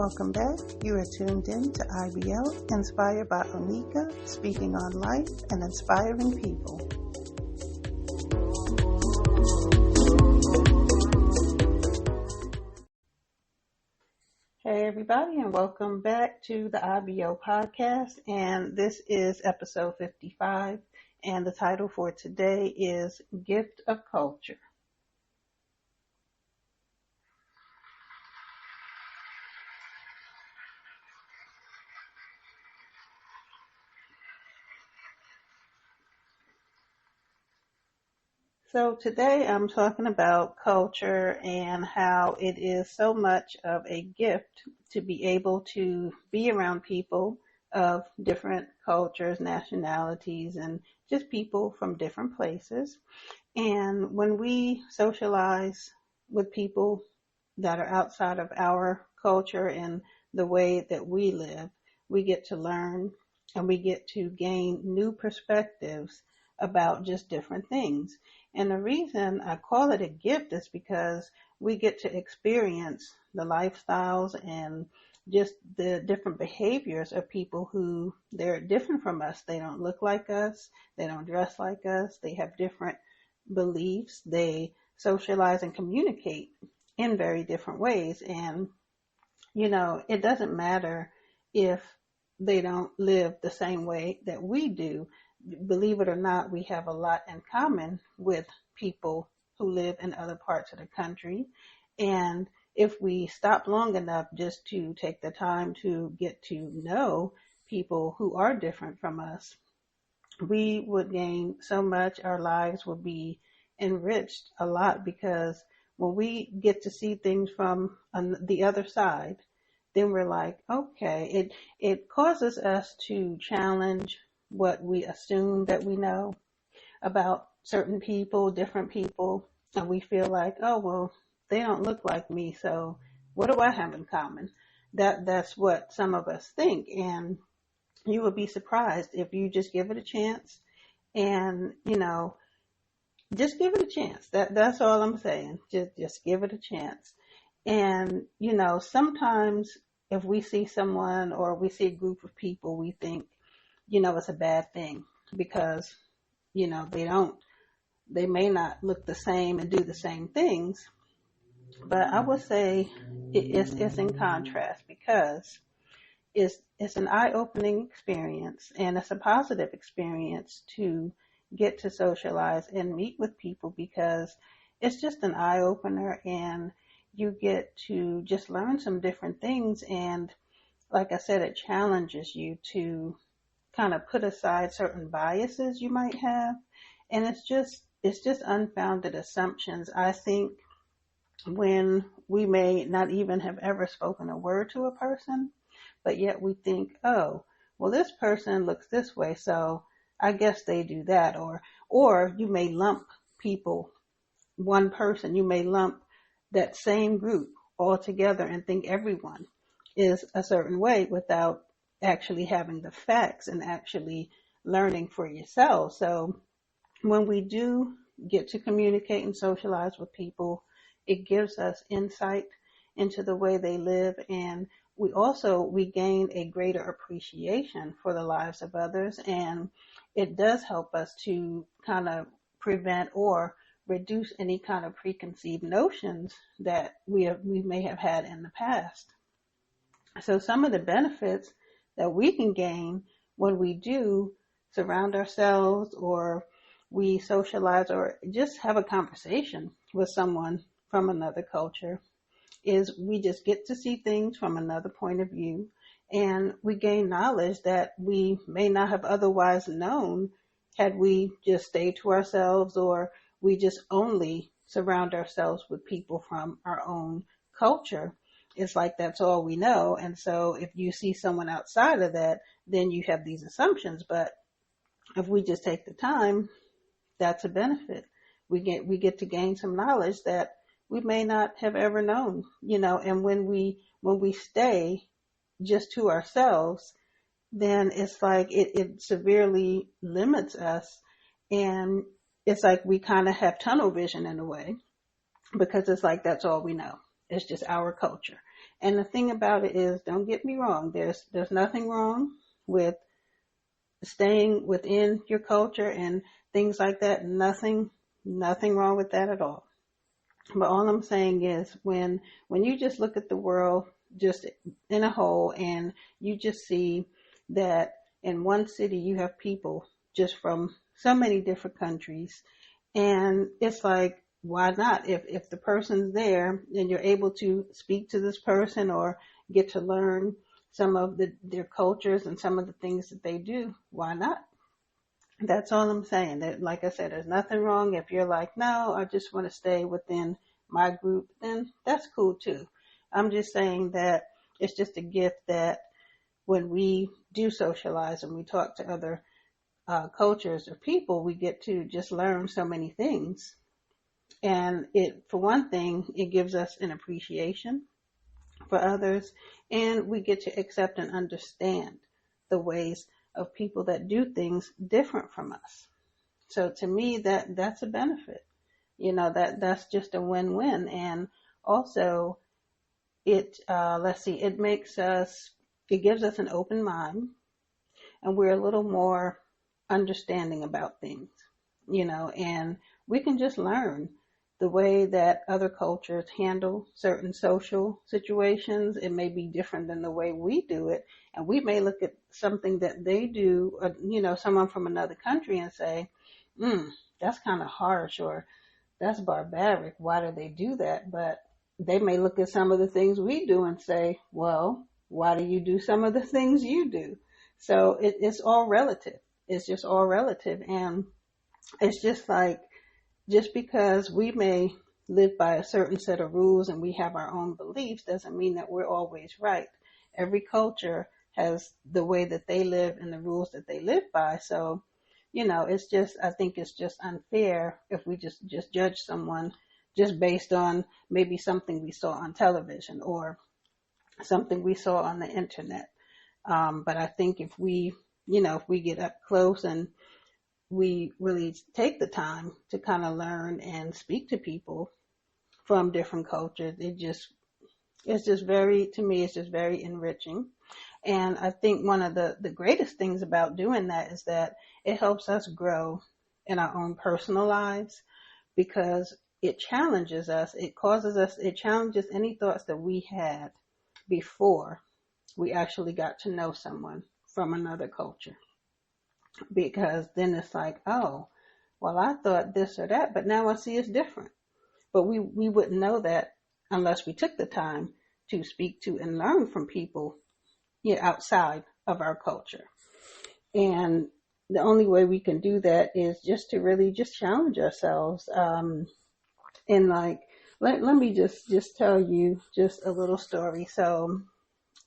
Welcome back. You are tuned in to IBL, inspired by Onika, speaking on life and inspiring people. Hey everybody, and welcome back to the IBO podcast, and this is episode 55, and the title for today is Gift of Culture. So today I'm talking about culture and how it is so much of a gift to be able to be around people of different cultures, nationalities, and just people from different places. And when we socialize with people that are outside of our culture and the way that we live, we get to learn and we get to gain new perspectives about just different things. And the reason I call it a gift is because we get to experience the lifestyles and just the different behaviors of people who they're different from us. They don't look like us. They don't dress like us. They have different beliefs. They socialize and communicate in very different ways. And, it doesn't matter if they don't live the same way that we do. Believe it or not, we have a lot in common with people who live in other parts of the country. And if we stop long enough just to take the time to get to know people who are different from us, we would gain so much. Our lives would be enriched a lot, because when we get to see things from the other side, then we're like, okay, it causes us to challenge what we assume that we know about certain people, different people, and we feel like, oh, well, they don't look like me, so what do I have in common? That's what some of us think, and you would be surprised if you just give it a chance, and just give it a chance. That's all I'm saying. Just give it a chance. And sometimes if we see someone or we see a group of people, we think, it's a bad thing because, they may not look the same and do the same things. But I would say it's in contrast, because it's an eye-opening experience, and it's a positive experience to get to socialize and meet with people, because it's just an eye-opener and you get to just learn some different things. And like I said, it challenges you to kind of put aside certain biases you might have. And it's just unfounded assumptions. I think when we may not even have ever spoken a word to a person, but yet we think, oh, well, this person looks this way, so I guess they do that. Or you may lump people, one person, you may lump that same group all together and think everyone is a certain way without actually having the facts and actually learning for yourself. So when we do get to communicate and socialize with people, it gives us insight into the way they live, and we gain a greater appreciation for the lives of others, and it does help us to kind of prevent or reduce any kind of preconceived notions that we may have had in the past. So some of the benefits that we can gain when we do surround ourselves, or we socialize, or just have a conversation with someone from another culture, is we just get to see things from another point of view, and we gain knowledge that we may not have otherwise known had we just stayed to ourselves, or we just only surround ourselves with people from our own culture. It's like that's all we know. And so if you see someone outside of that, then you have these assumptions. But if we just take the time, that's a benefit. We get to gain some knowledge that we may not have ever known, and when we stay just to ourselves, then it's like it severely limits us, and it's like we kind of have tunnel vision in a way, because it's like that's all we know. It's just our culture. And the thing about it is, don't get me wrong, there's nothing wrong with staying within your culture and things like that. Nothing wrong with that at all. But all I'm saying is when you just look at the world just in a whole, and you just see that in one city you have people just from so many different countries, and it's like, why not? If the person's there and you're able to speak to this person or get to learn some of their cultures and some of the things that they do, why not? That's all I'm saying. That, like I said, there's nothing wrong if you're like, no, I just want to stay within my group, then that's cool too. I'm just saying that it's just a gift that when we do socialize and we talk to other cultures or people, we get to just learn so many things. And for one thing, it gives us an appreciation for others, and we get to accept and understand the ways of people that do things different from us. So to me, that's a benefit. That's just a win-win. And also it gives us an open mind, and we're a little more understanding about things, and we can just learn the way that other cultures handle certain social situations. It may be different than the way we do it, and we may look at something that they do, someone from another country, and say, that's kind of harsh, or that's barbaric. Why do they do that? But they may look at some of the things we do and say, well, why do you do some of the things you do? So it's all relative. It's just all relative. And it's just like, just because we may live by a certain set of rules and we have our own beliefs doesn't mean that we're always right. Every culture has the way that they live and the rules that they live by. So, I think it's just unfair if we just judge someone just based on maybe something we saw on television or something we saw on the internet. But I think if we get up close and we really take the time to kind of learn and speak to people from different cultures, it's just very enriching. And I think one of the greatest things about doing that is that it helps us grow in our own personal lives, because it challenges us. It challenges any thoughts that we had before we actually got to know someone from another culture. Because then it's like, oh, well, I thought this or that, but now I see it's different. But we wouldn't know that unless we took the time to speak to and learn from people outside of our culture. And the only way we can do that is just to really just challenge ourselves. And like, let me just tell you just a little story. So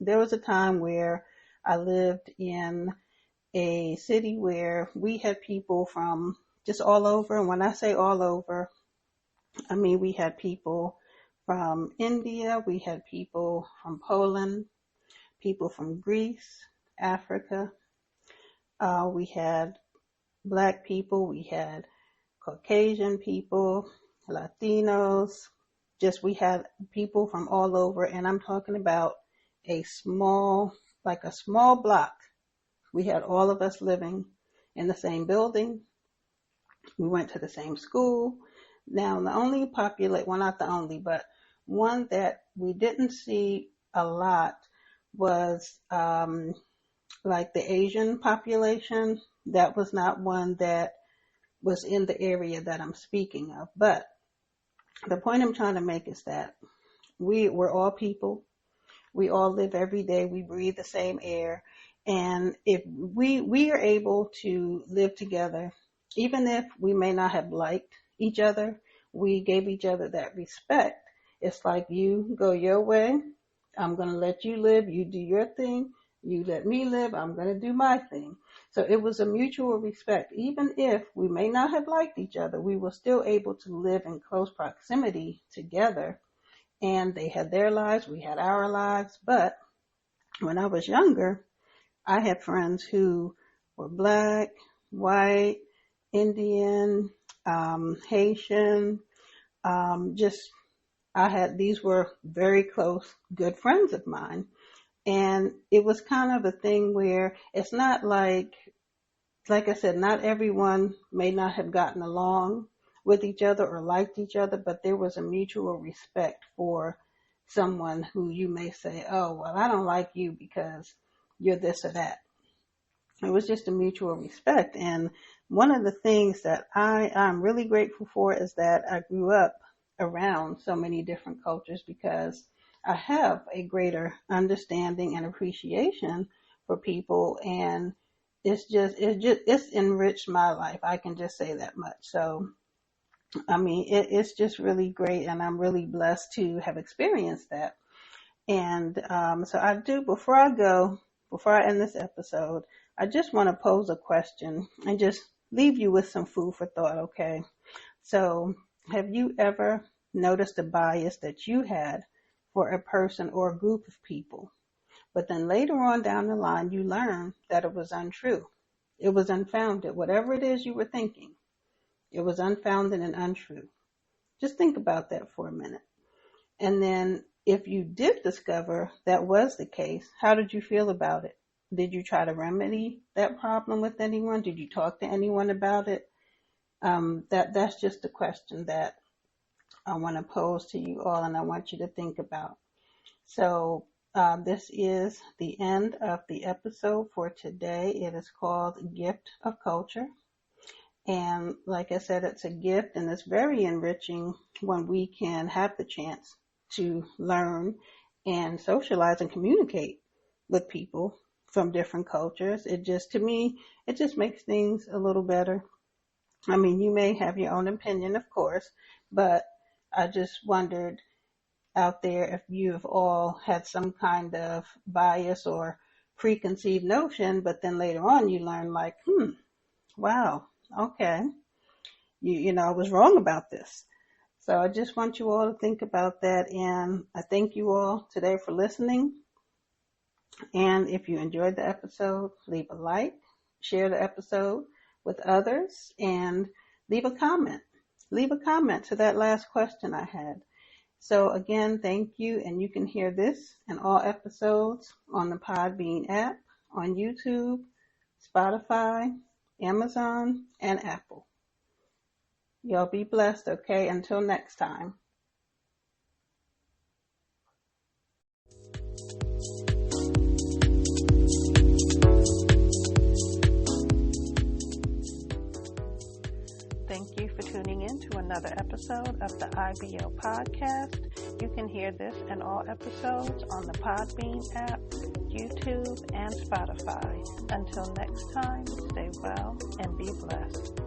there was a time where I lived in a city where we had people from just all over. And when I say all over, I mean, we had people from India, we had people from Poland, people from Greece, Africa. We had Black people, we had Caucasian people, Latinos. We had people from all over, and I'm talking about a small block. We had all of us living in the same building. We went to the same school. Now, not the only, but one that we didn't see a lot was like the Asian population. That was not one that was in the area that I'm speaking of. But the point I'm trying to make is that we're all people. We all live every day. We breathe the same air. And if we are able to live together, even if we may not have liked each other, we gave each other that respect. It's like, you go your way, I'm going to let you live, you do your thing, you let me live, I'm going to do my thing. So it was a mutual respect. Even if we may not have liked each other, we were still able to live in close proximity together. And they had their lives, we had our lives. But when I was younger, I had friends who were Black, white, Indian, Haitian, just these were very close, good friends of mine. And it was kind of a thing where it's not like I said, not everyone may not have gotten along with each other or liked each other, but there was a mutual respect for someone who you may say, oh, well, I don't like you because you're this or that. It was just a mutual respect. And one of the things that I'm really grateful for is that I grew up around so many different cultures, because I have a greater understanding and appreciation for people, and it's enriched my life. I can just say that much. So, I mean, it's just really great, and I'm really blessed to have experienced that. And so before I end this episode, I just want to pose a question and just leave you with some food for thought, okay? So, have you ever noticed a bias that you had for a person or a group of people, but then later on down the line you learned that it was untrue? It was unfounded. Whatever it is you were thinking, it was unfounded and untrue. Just think about that for a minute. And then if you did discover that was the case, how did you feel about it? Did you try to remedy that problem with anyone? Did you talk to anyone about it? That's just a question that I want to pose to you all, and I want you to think about. So this is the end of the episode for today. It is called Gift of Culture. And like I said, it's a gift, and it's very enriching when we can have the chance to learn and socialize and communicate with people from different cultures. To me, it just makes things a little better. I mean, you may have your own opinion, of course, but I just wondered out there if you've all had some kind of bias or preconceived notion, but then later on you learn like, wow, okay, I was wrong about this. So I just want you all to think about that, and I thank you all today for listening. And if you enjoyed the episode, leave a like, share the episode with others, and leave a comment. Leave a comment to that last question I had. So again, thank you, and you can hear this and all episodes on the Podbean app, on YouTube, Spotify, Amazon, and Apple. Y'all be blessed, okay? Until next time. Thank you for tuning in to another episode of the IBO podcast. You can hear this and all episodes on the Podbean app, YouTube, and Spotify. Until next time, stay well and be blessed.